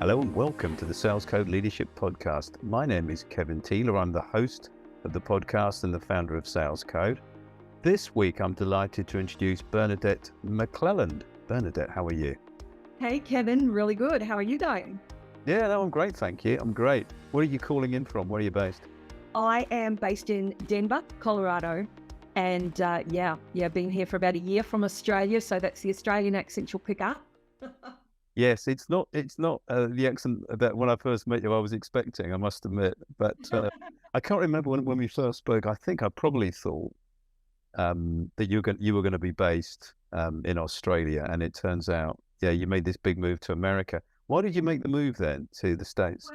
Hello and welcome to the Sales Code Leadership Podcast. My name is Kevin Teeler. I'm the host of the podcast and the founder of Sales Code. This week, I'm delighted to introduce Bernadette McClelland. Bernadette, how are you? Hey, Kevin. Really good. How are you doing? Yeah, no, I'm great, thank you. I'm great. Where are you calling in from? Where are you based? I am based in Denver, Colorado. And been here for about a year from Australia. So that's the Australian accent you'll pick up. Yes, it's not the accent that when I first met you I was expecting, I must admit. But I can't remember when we first spoke. I think I probably thought that you were going to be based in Australia, and it turns out, yeah, you made this big move to America. Why did you make the move then to the States?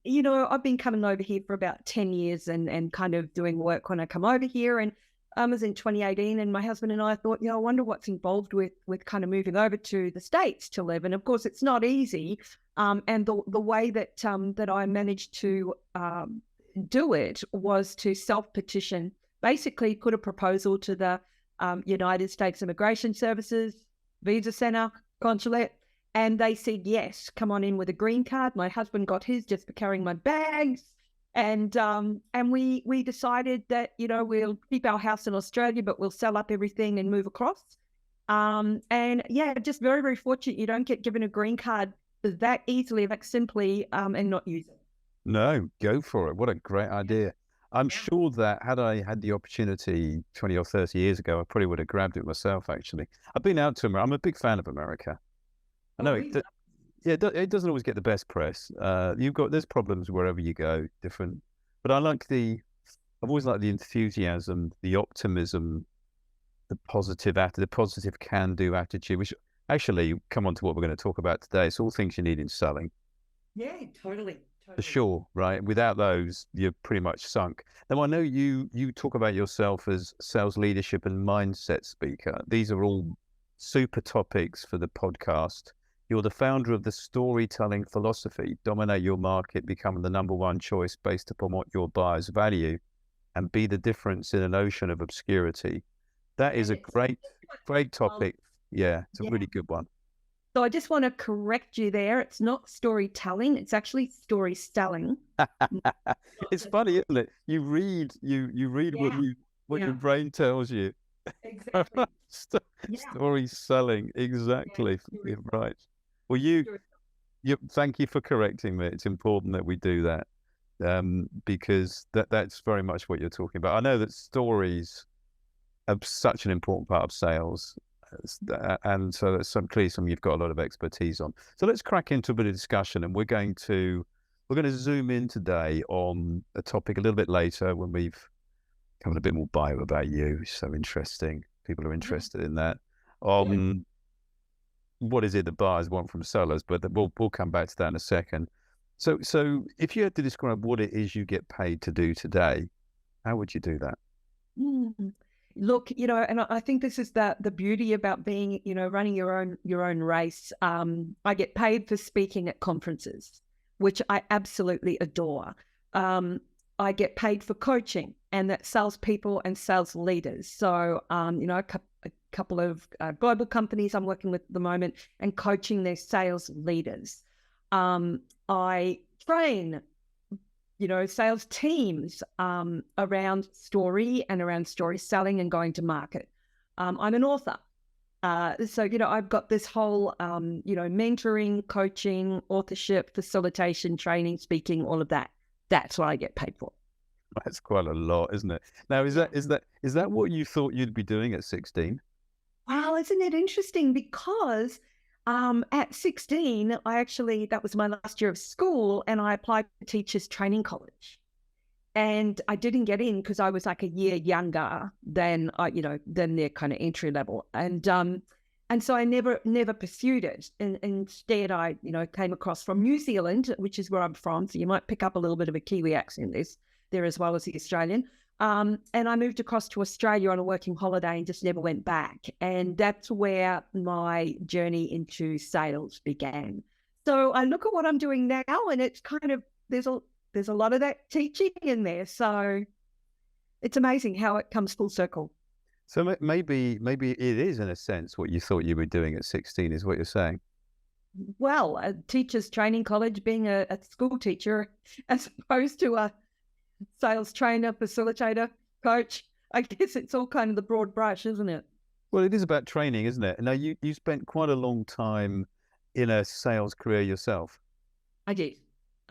Well, I've been coming over here for about 10 years and kind of doing work when I come over here. And I was in 2018, and my husband and I thought, I wonder what's involved with kind of moving over to the States to live. And of course, it's not easy. And the way that I managed to do it was to self-petition, basically put a proposal to the United States Immigration Services, Visa Center, Consulate, and they said, yes, come on in with a green card. My husband got his just for carrying my bags. And we decided that, we'll keep our house in Australia, but we'll sell up everything and move across. Just very, very fortunate. You don't get given a green card that easily, that simply, and not use it. No, go for it. What a great idea. I'm sure that had I had the opportunity 20 or 30 years ago, I probably would have grabbed it myself, actually. I've been out to America. I'm a big fan of America. I know it doesn't always get the best press. There's problems wherever you go, different. But I've always liked the enthusiasm, the optimism, the positive can-do attitude, which actually come on to what we're going to talk about today. It's all things you need in selling. Yeah, totally. For sure, right? Without those, you're pretty much sunk. Now, I know you talk about yourself as sales leadership and mindset speaker. These are all super topics for the podcast. You're the founder of the storytelling philosophy, dominate your market, become the number one choice based upon what your buyers value, and be the difference in an ocean of obscurity. That is a great topic. Yeah, it's a really good one. So I just want to correct you there. It's not storytelling. It's actually story selling. It's funny, isn't it? You read what your brain tells you. Exactly. Story selling. Exactly. You're right. Well, thank you for correcting me. It's important that we do that because that's very much what you're talking about. I know that stories are such an important part of sales. And so that's clearly something you've got a lot of expertise on. So let's crack into a bit of discussion, and we're going to zoom in today on a topic a little bit later when we've covered a bit more bio about you. So interesting. People are interested in that. What is it that buyers want from sellers? But we'll come back to that in a second. So if you had to describe what it is you get paid to do today, how would you do that? Look, and I think this is the beauty about being, running your own race. I get paid for speaking at conferences, which I absolutely adore. I get paid for coaching, and that's salespeople and sales leaders. So, a couple of global companies I'm working with at the moment and coaching their sales leaders. I train sales teams around story and around story selling and going to market. I'm an author. So I've got this whole, mentoring, coaching, authorship, facilitation, training, speaking, all of that. That's what I get paid for. That's quite a lot, isn't it? Now, is that what you thought you'd be doing at 16? Well, isn't it interesting? Because at 16, that was my last year of school, and I applied for Teachers Training College. And I didn't get in because I was like a year younger than their kind of entry level. And so I never pursued it. And instead, I came across from New Zealand, which is where I'm from. So you might pick up a little bit of a Kiwi accent there as well as the Australian. And I moved across to Australia on a working holiday and just never went back. And that's where my journey into sales began. So I look at what I'm doing now, and it's kind of, there's a lot of that teaching in there. So it's amazing how it comes full circle. So maybe it is, in a sense, what you thought you were doing at 16 is what you're saying. well, a teacher's training college, being a school teacher, as opposed to a sales trainer, facilitator, coach. I guess it's all kind of the broad brush, isn't it? Well, it is about training, isn't it? Now, you spent quite a long time in a sales career yourself. I did.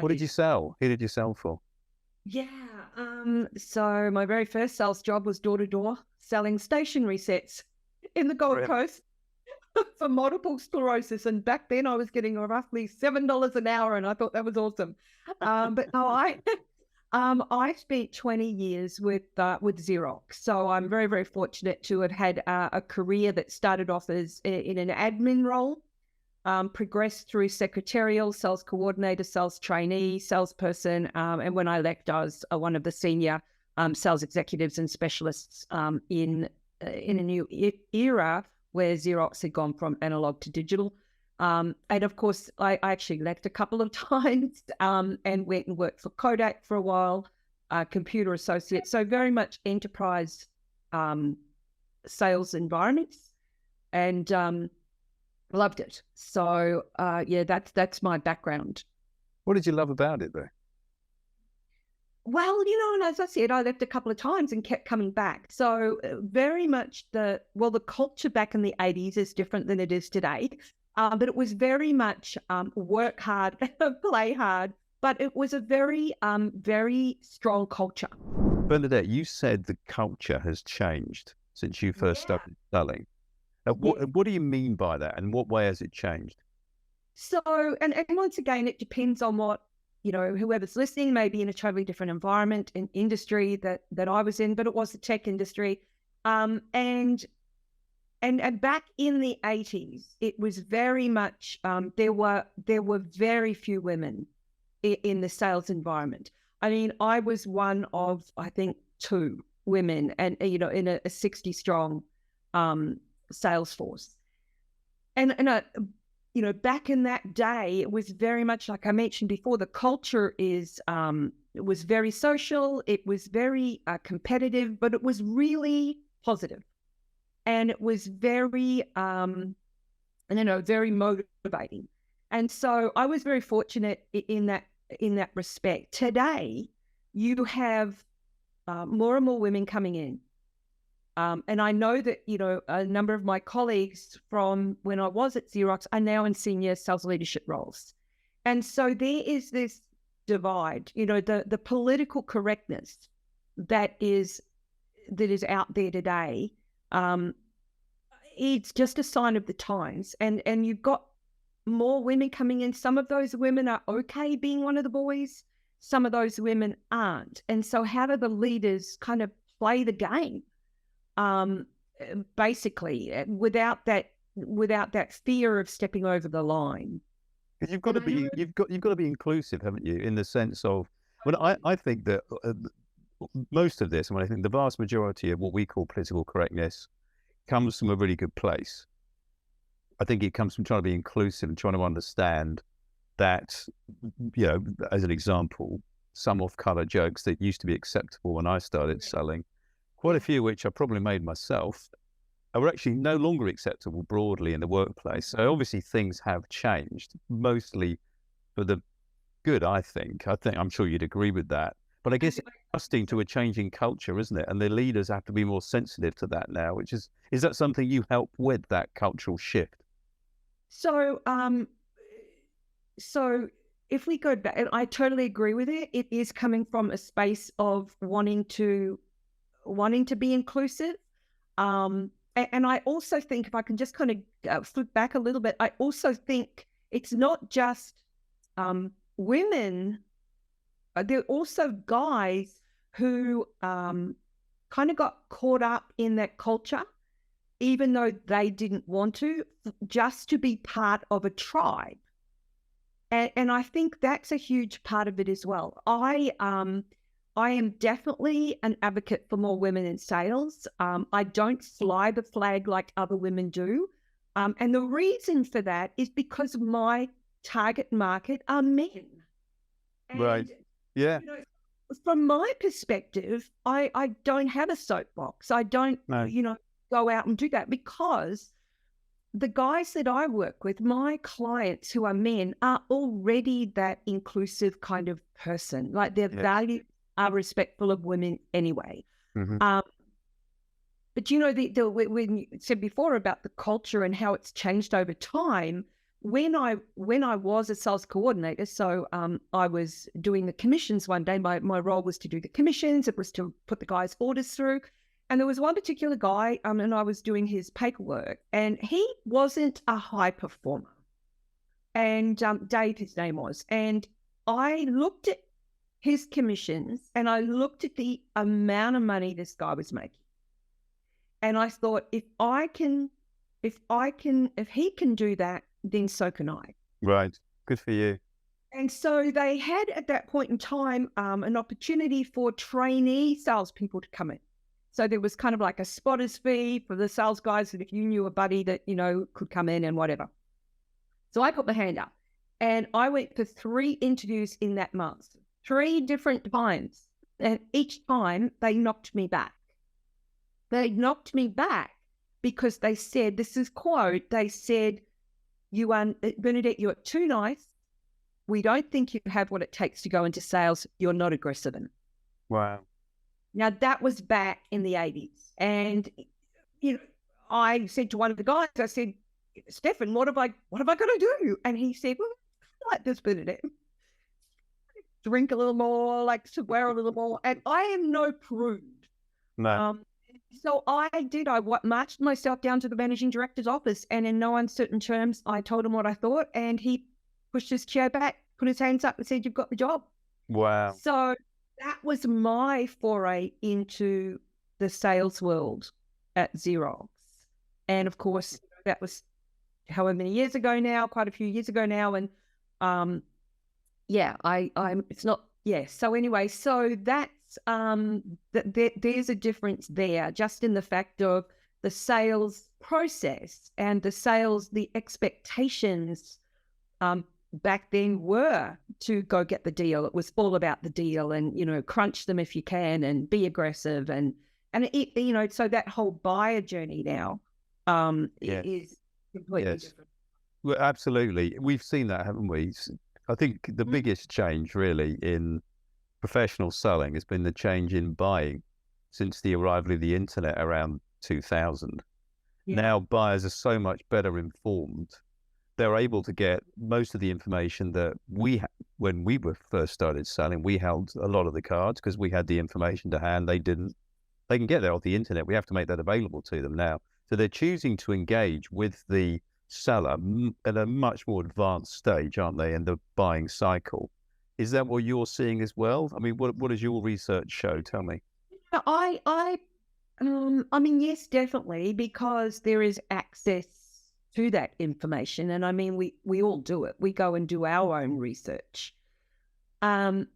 What did you sell? Who did you sell for? Yeah. So my very first sales job was door to door selling stationery sets in the Gold Coast for multiple sclerosis. And back then I was getting roughly $7 an hour, and I thought that was awesome. But no, I spent 20 years with Xerox. So I'm very, very fortunate to have had a career that started off as in an admin role, progressed through secretarial, sales coordinator, sales trainee, salesperson. And when I left, I was one of the senior sales executives and specialists in a new era where Xerox had gone from analog to digital. And of course, I actually left a couple of times and went and worked for Kodak for a while, computer associate. So very much enterprise sales environments, and loved it. So yeah, that's my background. What did you love about it, though? Well, and as I said, I left a couple of times and kept coming back. So very much the culture back in the 80s is different than it is today. But it was very much work hard, play hard, but it was a very, very strong culture. Bernadette, you said the culture has changed since you first started selling. What do you mean by that, and what way has it changed? So, and once again, it depends on what, whoever's listening may be in a totally different environment and industry that I was in, but it was the tech industry. And back in the 80s, it was very much, there were very few women in the sales environment. I mean, I was one of, I think, 2 women, and, in a 60 strong sales force. And back in that day, it was very much, like I mentioned before, the culture was very social. It was very competitive, but it was really positive. And it was very, very motivating. And so I was very fortunate in that respect. Today, you have more and more women coming in. And I know that, a number of my colleagues from when I was at Xerox are now in senior sales leadership roles. And so there is this divide, the political correctness that is out there today. It's just a sign of the times, and you've got more women coming in. Some of those women are okay being one of the boys. Some of those women aren't. And so how do the leaders kind of play the game? Basically, without that fear of stepping over the line. Because you've got to be inclusive, haven't you? In the sense of, I think that most of this, and I think the vast majority of what we call political correctness comes from a really good place. I think it comes from trying to be inclusive and trying to understand that, as an example, some off-color jokes that used to be acceptable when I started selling, quite a few which I probably made myself, are actually no longer acceptable broadly in the workplace. So obviously things have changed, mostly for the good, I think. I'm sure you'd agree with that. But I guess it's adjusting to a changing culture, isn't it? And the leaders have to be more sensitive to that now, is that something you help with, that cultural shift? So if we go back, and I totally agree with it, it is coming from a space of wanting to be inclusive. And I also think, if I can just kind of flip back a little bit, I also think it's not just women. There are also guys who kind of got caught up in that culture, even though they didn't want to, just to be part of a tribe. And I think that's a huge part of it as well. I am definitely an advocate for more women in sales. I don't fly the flag like other women do. And the reason for that is because my target market are men. And, right. Yeah. From my perspective, I don't have a soapbox. I don't, go out and do that, because the guys that I work with, my clients who are men, are already that inclusive kind of person. Like their values are respectful of women anyway. Mm-hmm. But you know, when you said before about the culture and how it's changed over time, when I was a sales coordinator, so I was doing the commissions one day. My role was to do the commissions. It was to put the guys' orders through. And there was one particular guy, and I was doing his paperwork, and he wasn't a high performer. And Dave, his name was. And I looked at his commissions, and I looked at the amount of money this guy was making. And I thought, if he can do that, then so can I. Right. Good for you. And so they had at that point in time an opportunity for trainee salespeople to come in. So there was kind of like a spotter's fee for the sales guys that if you knew a buddy that, you know, could come in and whatever. So I put my hand up and I went for 3 interviews in that month, 3 different times. And each time they knocked me back. They knocked me back because they said, this is quote, they said, Bernadette, you're too nice. We don't think you have what it takes to go into sales. You're not aggressive enough. Wow. Now that was back in the 80s. And, you know, I said to one of the guys, I said, Stefan, what have I got to do? And he said, well, I like this, Bernadette. Drink a little more, like swear a little more. And I am no prude. No. So I marched myself down to the managing director's office, and in no uncertain terms, I told him what I thought, and he pushed his chair back, put his hands up and said, you've got the job. Wow. So that was my foray into the sales world at Xerox. And of course, that was however many years ago now, quite a few years ago now. And so anyway, so that's, there's a difference there just in the fact of the sales process and the expectations back then were to go get the deal. It was all about the deal and, you know, crunch them if you can and be aggressive and it, you know, so that whole buyer journey now is completely different. Well, absolutely. We've seen that, haven't we? I think the biggest change really in professional selling has been the change in buying since the arrival of the internet around 2000. Yeah. Now buyers are so much better informed. They're able to get most of the information that we had when we were first started selling. We held a lot of the cards because we had the information to hand. They didn't. They can get there off the internet. We have to make that available to them now. So they're choosing to engage with the seller at a much more advanced stage, aren't they, in the buying cycle? Is that what you're seeing as well? I mean, what does your research show? Tell me. I mean, yes, definitely, because there is access to that information. And I mean, we all do it. We go and do our own research. But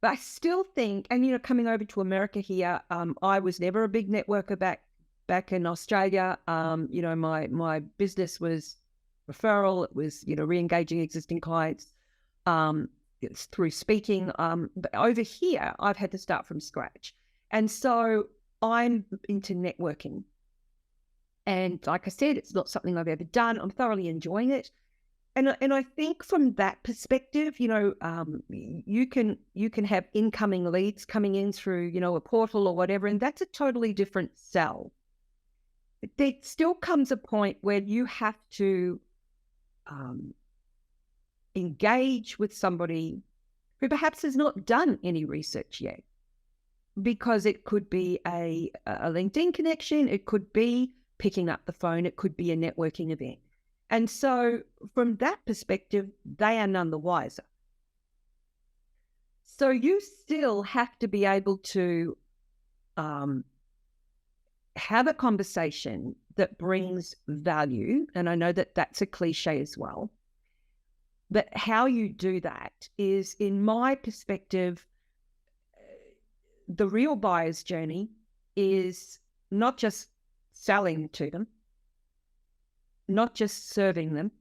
I still think, and, you know, coming over to America here, I was never a big networker back in Australia. You know, my business was referral. It was, you know, re-engaging existing clients. It's through speaking. But over here, I've had to start from scratch. And so I'm into networking. And like I said, it's not something I've ever done. I'm thoroughly enjoying it. And I think from that perspective, you know, you can have incoming leads coming in through, you know, a portal or whatever, and that's a totally different sell. But there still comes a point where you have to engage with somebody who perhaps has not done any research yet, because it could be a LinkedIn connection, it could be picking up the phone, it could be a networking event. And so from that perspective, they are none the wiser. So you still have to be able to have a conversation that brings value. And I know that that's a cliche as well. But how you do that is, in my perspective, the real buyer's journey is not just selling to them, not just serving them,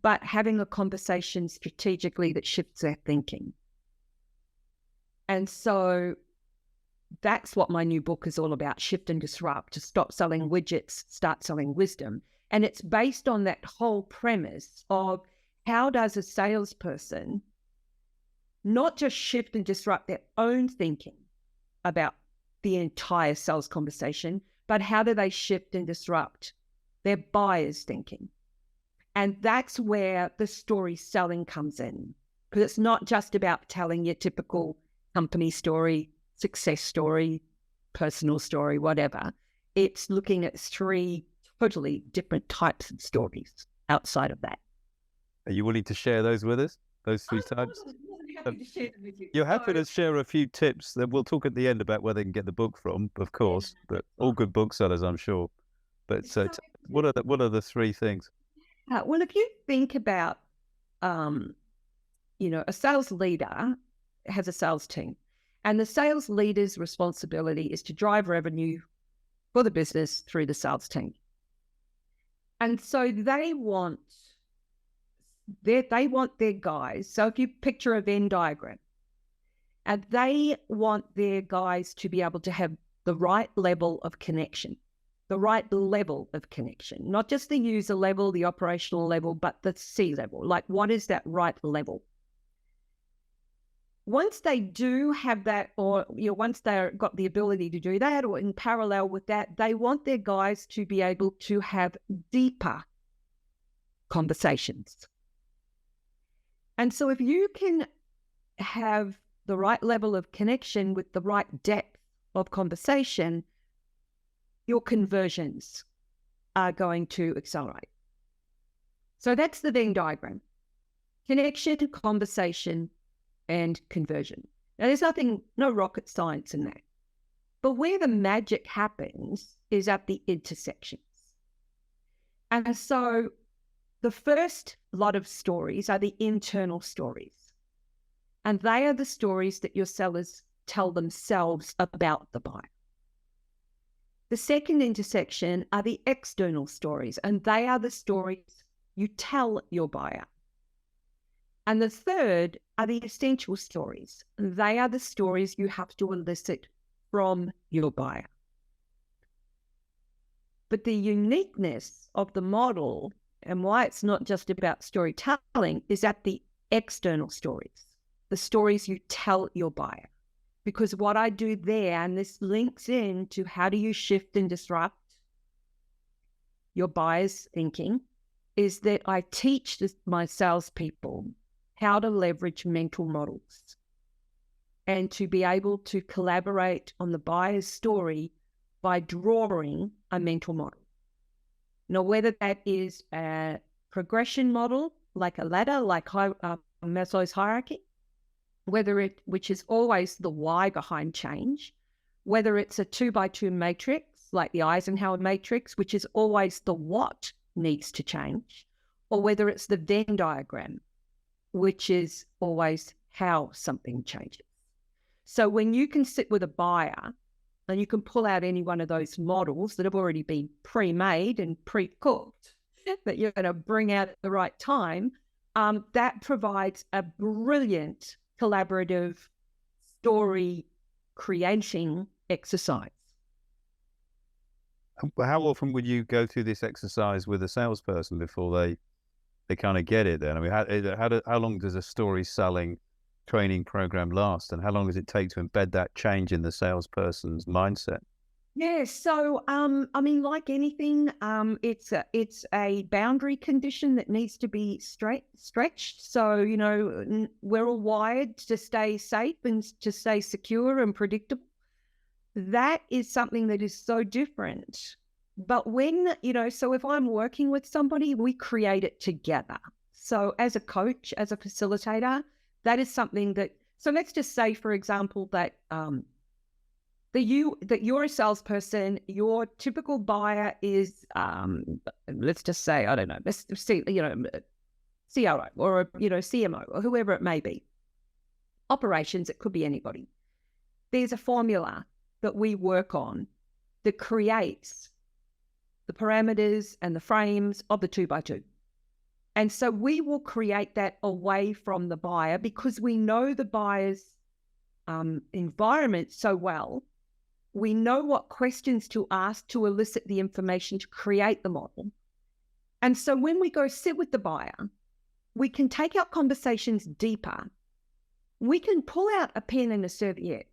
but having a conversation strategically that shifts their thinking. And so that's what my new book is all about, Shift and Disrupt, to stop selling widgets, start selling wisdom. And it's based on that whole premise of how does a salesperson not just shift and disrupt their own thinking about the entire sales conversation, but how do they shift and disrupt their buyer's thinking? And that's where the story selling comes in, because it's not just about telling your typical company story, success story, personal story, whatever. It's looking at 3 totally different types of stories outside of that. Are you willing to share those with us? Those 3 types? I'm happy to share them with you. You're happy to share a few tips that we'll talk at the end about where they can get the book from, of course, but all good booksellers, I'm sure. But what are the 3 things? Well, if you think about, a sales leader has a sales team, and the sales leader's responsibility is to drive revenue for the business through the sales team. And so they want their guys. So if you picture a Venn diagram, and they want their guys to be able to have the right level of connection, not just the user level, the operational level, but the C level. Like, what is that right level? Once they do have that, or once they've got the ability to do that, or in parallel with that, they want their guys to be able to have deeper conversations. And so if you can have the right level of connection with the right depth of conversation, your conversions are going to accelerate. So that's the Venn diagram: connection, conversation, and conversion. Now, there's no rocket science in that. But where the magic happens is at the intersections. And so the first lot of stories are the internal stories. And they are the stories that your sellers tell themselves about the buyer. The second intersection are the external stories, and they are the stories you tell your buyer. And the third are the essential stories. They are the stories you have to elicit from your buyer. But the uniqueness of the model, and why it's not just about storytelling, is at the external stories, the stories you tell your buyer. Because what I do there, and this links in to how do you shift and disrupt your buyer's thinking, is that I teach my salespeople how to leverage mental models and to be able to collaborate on the buyer's story by drawing a mental model. Now, whether that is a progression model, like a ladder, like Maslow's hierarchy, which is always the why behind change, whether it's a 2x2 matrix, like the Eisenhower matrix, which is always the what needs to change, or whether it's the Venn diagram, which is always how something changes. So when you can sit with a buyer and you can pull out any one of those models that have already been pre-made and pre-cooked that you're going to bring out at the right time, that provides a brilliant collaborative story creating exercise. How often would you go through this exercise with a salesperson before they kind of get it then? I mean, how long does a story selling training program last, and how long does it take to embed that change in the salesperson's mindset? Yeah, so I mean, like anything, it's a boundary condition that needs to be stretched. So we're all wired to stay safe and to stay secure and predictable. That is something that is so different. But when so if I'm working with somebody, we create it together. So as a coach, as a facilitator, that is something that. So let's just say, for example, that that you're a salesperson, your typical buyer is, let's just say, I don't know, let's see, CRO or, CMO or whoever it may be. Operations, it could be anybody. There's a formula that we work on that creates the parameters and the frames of the 2x2. And so we will create that away from the buyer because we know the buyer's environment so well We know what questions to ask to elicit the information to create the model. And so when we go sit with the buyer, we can take our conversations deeper. We can pull out a pen and a serviette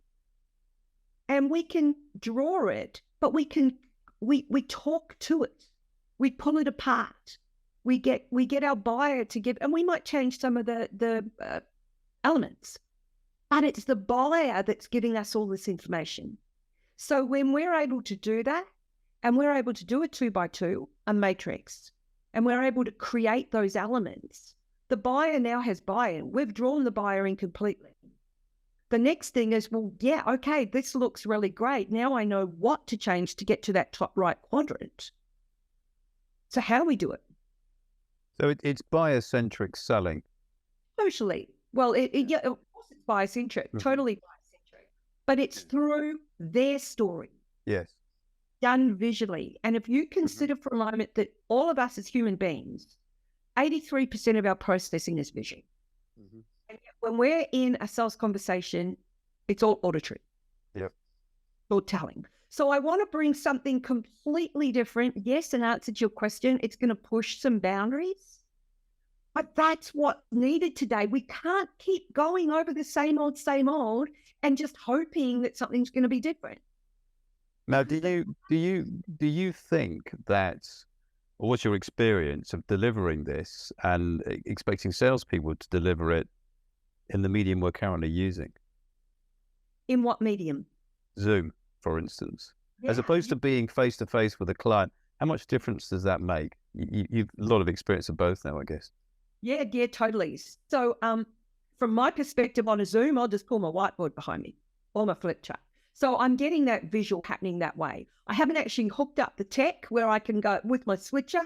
and we can draw it, but we talk to it. We pull it apart. We get our buyer to give, and we might change some of the elements, but it's the buyer that's giving us all this information. So when we're able to do that, and we're able to do a 2x2, a matrix, and we're able to create those elements, the buyer now has buy-in. We've drawn the buyer in completely. The next thing is, well, yeah, okay, this looks really great. Now I know what to change to get to that top right quadrant. So how do we do it? So it's buyer-centric selling. Totally. Well, yeah, of course it's buyer-centric, totally buyer-centric. But it's through their story. Yes. Done visually. And if you consider for a moment that all of us as human beings, 83% of our processing is vision. And yet when we're in a sales conversation, it's all auditory. Yep. Or telling. So I want to bring something completely different. Yes, in answer to your question, it's going to push some boundaries. But that's what's needed today. We can't keep going over the same old, and just hoping that something's going to be different. Now, do you think that, or what's your experience of delivering this and expecting salespeople to deliver it in the medium we're currently using? In what medium? Zoom, for instance, Yeah. as opposed to being face to face with a client. How much difference does that make? You've a lot of experience of both now, I guess. Yeah, totally. So, from my perspective on a Zoom, I'll just pull my whiteboard behind me or my flip chart. So I'm getting that visual happening that way. I haven't actually hooked up the tech where I can go with my switcher,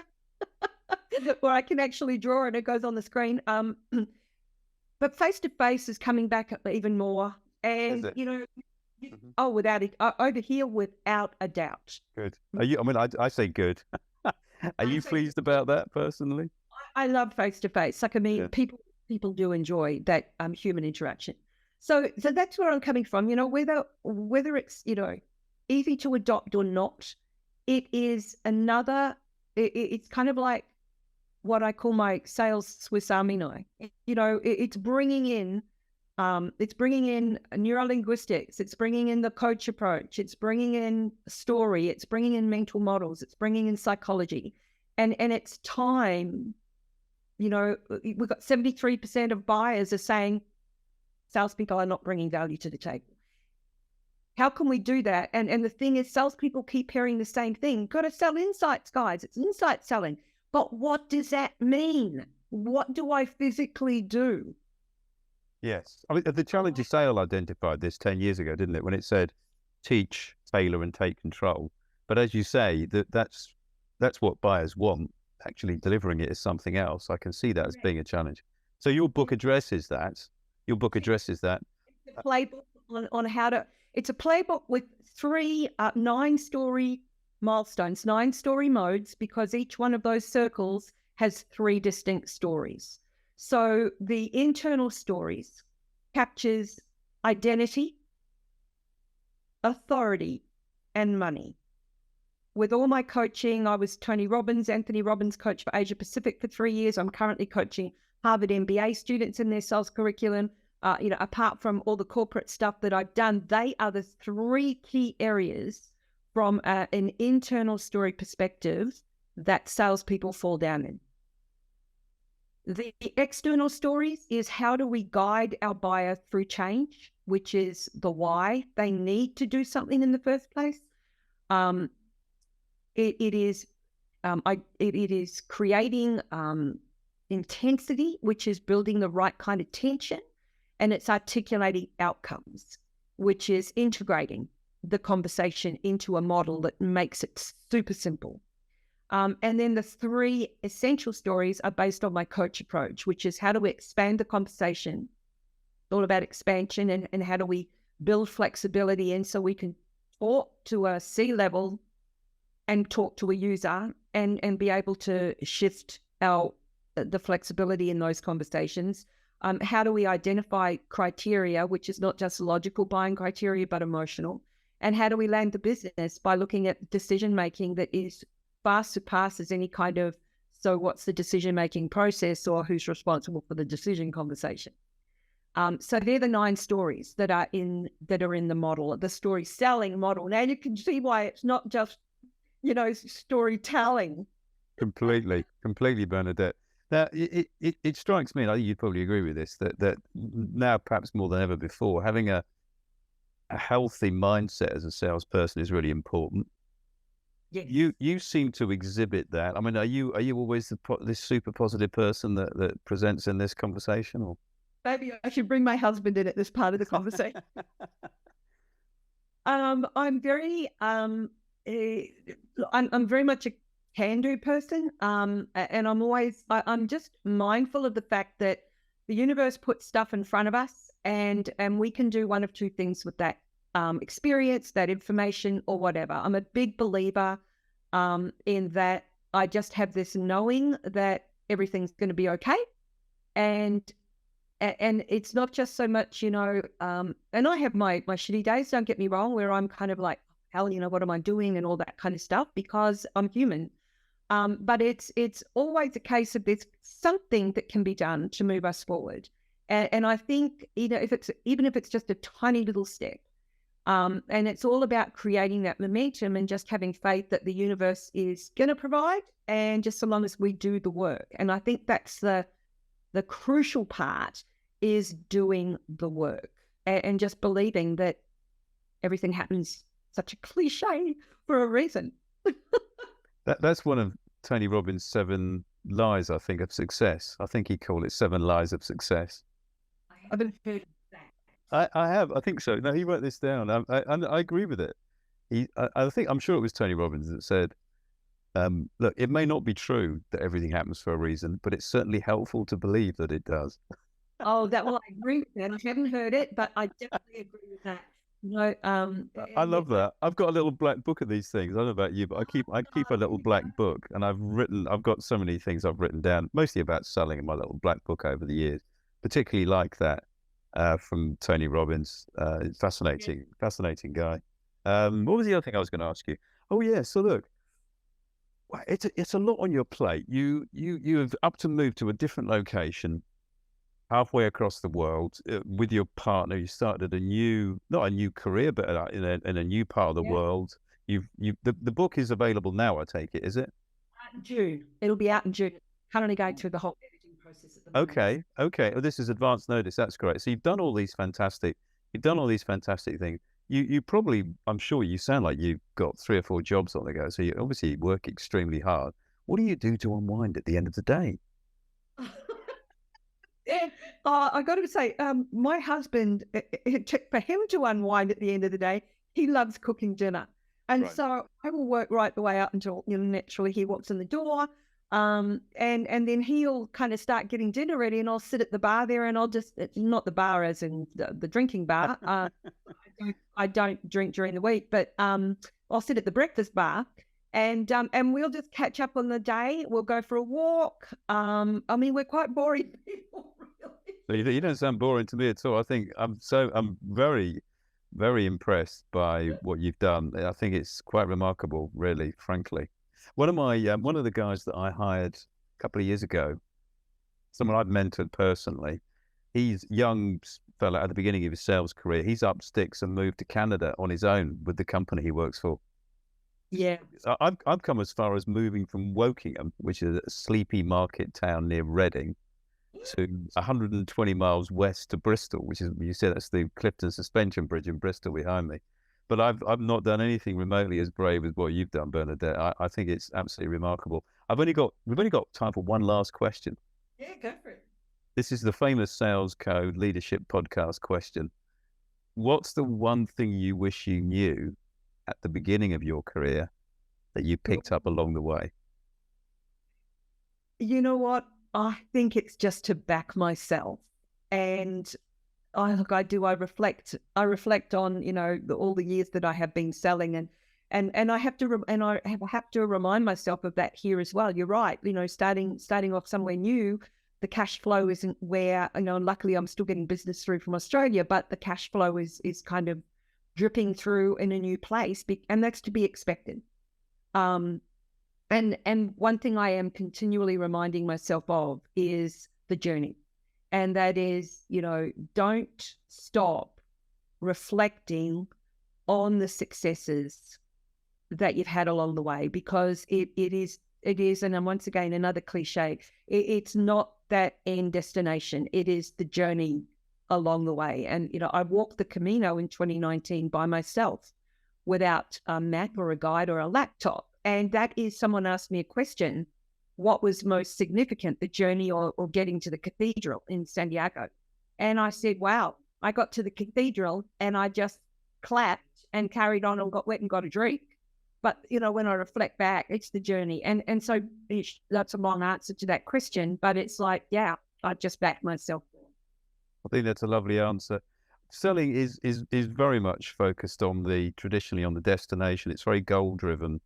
where I can actually draw and it goes on the screen. But face-to-face is coming back even more. And, without it, over here, without a doubt. Good. Are you? I mean, I say good. Are you pleased about that personally? I love face-to-face. Like, I mean, people do enjoy that human interaction. So that's where I'm coming from. Whether it's, easy to adopt or not, it is it's kind of like what I call my sales Swiss Army knife. It's bringing in neurolinguistics. It's bringing in the coach approach. It's bringing in story. It's bringing in mental models. It's bringing in psychology. And it's time, we've got 73% of buyers are saying, salespeople are not bringing value to the table. How can we do that? And the thing is, salespeople keep hearing the same thing. Got to sell insights, guys. It's insight selling. But what does that mean? What do I physically do? Yes. I mean, the Challenger Sale identified this 10 years ago, didn't it? When it said, teach, tailor, and take control. But as you say, that's what buyers want. Actually delivering it is something else. I can see that as being a challenge. So your book addresses that. It's a playbook on how to. It's a playbook with 9-story milestones, 9-story modes, because each one of those circles has 3 distinct stories. So the internal stories captures identity, authority, and money. With all my coaching, I was Anthony Robbins coach for Asia Pacific for 3 years. I'm currently coaching Harvard MBA students in their sales curriculum. Apart from all the corporate stuff that I've done, they are the 3 key areas from an internal story perspective that salespeople fall down in. The external stories is how do we guide our buyer through change, which is the why they need to do something in the first place. It is creating intensity, which is building the right kind of tension, and it's articulating outcomes, which is integrating the conversation into a model that makes it super simple. And then the 3 essential stories are based on my coach approach, which is how do we expand the conversation, all about expansion, and how do we build flexibility in so we can talk to a C-level and talk to a user and be able to shift the flexibility in those conversations. How do we identify criteria, which is not just logical buying criteria, but emotional? And how do we land the business? By looking at decision making that is far surpasses any kind of, so what's the decision making process or who's responsible for the decision conversation. So they're the 9 stories that are in the model, the story selling model. Now you can see why it's not just, storytelling. Completely, Bernadette. Now, it strikes me, and I think you'd probably agree with this, that now perhaps more than ever before, having a healthy mindset as a salesperson is really important. Yes. You seem to exhibit that. I mean, are you always this super positive person that presents in this conversation, or? Maybe I should bring my husband in at this part of the conversation. I'm very I'm very much a can-do person, and I'm just mindful of the fact that the universe puts stuff in front of us, and we can do one of 2 things with that experience, that information, or whatever. I'm a big believer in that. I just have this knowing that everything's going to be okay, and it's not just so much, and I have my shitty days, don't get me wrong, where I'm kind of like, hell, what am I doing and all that kind of stuff, because I'm human. But it's always a case of there's something that can be done to move us forward. And I think, even if it's just a tiny little step, and it's all about creating that momentum and just having faith that the universe is going to provide, and just so long as we do the work. And I think that's the crucial part, is doing the work and just believing that everything happens, such a cliche, for a reason. That's one of Tony Robbins' 7 lies, I think, of success. I think he called it 7 lies of success. I haven't heard that. I have. I think so. No, he wrote this down. I agree with it. I'm sure it was Tony Robbins that said, look, it may not be true that everything happens for a reason, but it's certainly helpful to believe that it does. Oh, I agree with that. I haven't heard it, but I definitely agree with that. I love that. I've got a little black book of these things. I don't know about you, but I keep a little black book, and I've got so many things I've written down, mostly about selling, in my little black book over the years, particularly like that from Tony Robbins. Fascinating guy. What was the other thing I was going to ask you? Oh yeah, so look, it's a lot on your plate. You have up to move to a different location, halfway across the world, with your partner. You started not a new career, but in a new part of the world. The book is available now, I take it, is it? Out in June. It'll be out in June. Currently going through the whole editing process at the moment. Okay. Oh, this is advance notice. That's great. So you've done all these fantastic things. You probably, I'm sure you sound like you've got 3 or 4 jobs on the go. So you obviously work extremely hard. What do you do to unwind at the end of the day? I got to say, my husband, for him to unwind at the end of the day, he loves cooking dinner. And so I will work right the way up until, naturally he walks in the door. And then he'll kind of start getting dinner ready, and I'll sit at the bar there, and it's not the bar as in the drinking bar. I don't drink during the week, but I'll sit at the breakfast bar. And we'll just catch up on the day. We'll go for a walk. We're quite boring people, really. You don't sound boring to me at all. I think I'm very, very impressed by what you've done. I think it's quite remarkable, really, frankly. One of the guys that I hired a couple of years ago, someone I've mentored personally, he's a young fella at the beginning of his sales career. He's up sticks and moved to Canada on his own with the company he works for. Yeah, I've come as far as moving from Wokingham, which is a sleepy market town near Reading, to 120 miles west to Bristol, which is, you said, that's the Clifton Suspension Bridge in Bristol behind me. But I've not done anything remotely as brave as what you've done, Bernadette. I think it's absolutely remarkable. We've only got time for one last question. Yeah, go for it. This is the famous Sales Code Leadership Podcast question. What's the one thing you wish you knew at the beginning of your career that you picked up along the way? You know what? I think it's just to back myself. And I reflect on, all the years that I have been selling, and I have to remind myself of that here as well. You're right. Starting off somewhere new, the cash flow isn't where, luckily I'm still getting business through from Australia, but the cash flow is kind of dripping through in a new place, and that's to be expected. And one thing I am continually reminding myself of is the journey. And that is, don't stop reflecting on the successes that you've had along the way, because it is, and once again, another cliche, it's not that end destination. It is the journey along the way. And, I walked the Camino in 2019 by myself without a map or a guide or a laptop. And that is, someone asked me a question, what was most significant, the journey or getting to the cathedral in San Diego? And I said, wow, I got to the cathedral and I just clapped and carried on and went and got a drink. But, when I reflect back, it's the journey. And so that's a long answer to that question, but it's like, yeah, I just backed myself. I think that's a lovely answer. Selling is very much focused on traditionally on the destination. It's very goal driven.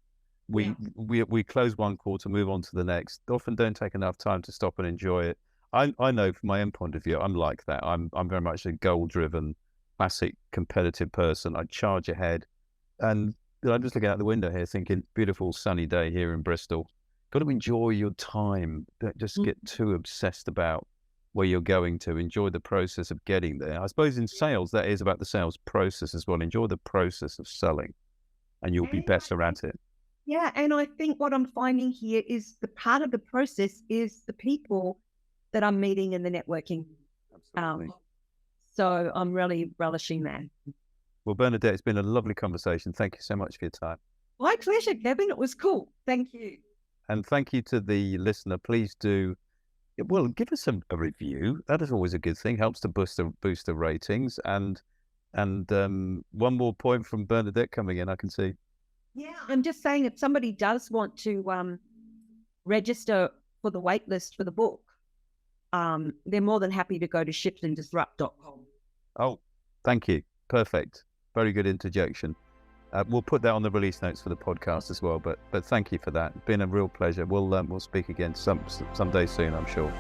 We close one quarter, move on to the next. Often don't take enough time to stop and enjoy it. I know from my own point of view, I'm like that. I'm very much a goal driven, classic competitive person. I charge ahead, and I'm just looking out the window here thinking, beautiful sunny day here in Bristol. Got to enjoy your time. Don't just get too obsessed about where you're going to. Enjoy the process of getting there. I suppose in sales, that is about the sales process as well. Enjoy the process of selling and you'll be better at it. Yeah. And I think what I'm finding here is the part of the process is the people that I'm meeting in the networking. So I'm really relishing that. Well, Bernadette, it's been a lovely conversation. Thank you so much for your time. My pleasure, Kevin. It was cool. Thank you. And thank you to the listener. Please do, give us a review. That is always a good thing. Helps to boost the ratings. And one more point from Bernadette coming in, I can see. Yeah, I'm just saying, if somebody does want to register for the waitlist for the book, they're more than happy to go to shiftanddisrupt.com. Oh, thank you. Perfect. Very good interjection. We'll put that on the release notes for the podcast as well. But thank you for that. It's been a real pleasure. We'll speak again someday soon, I'm sure.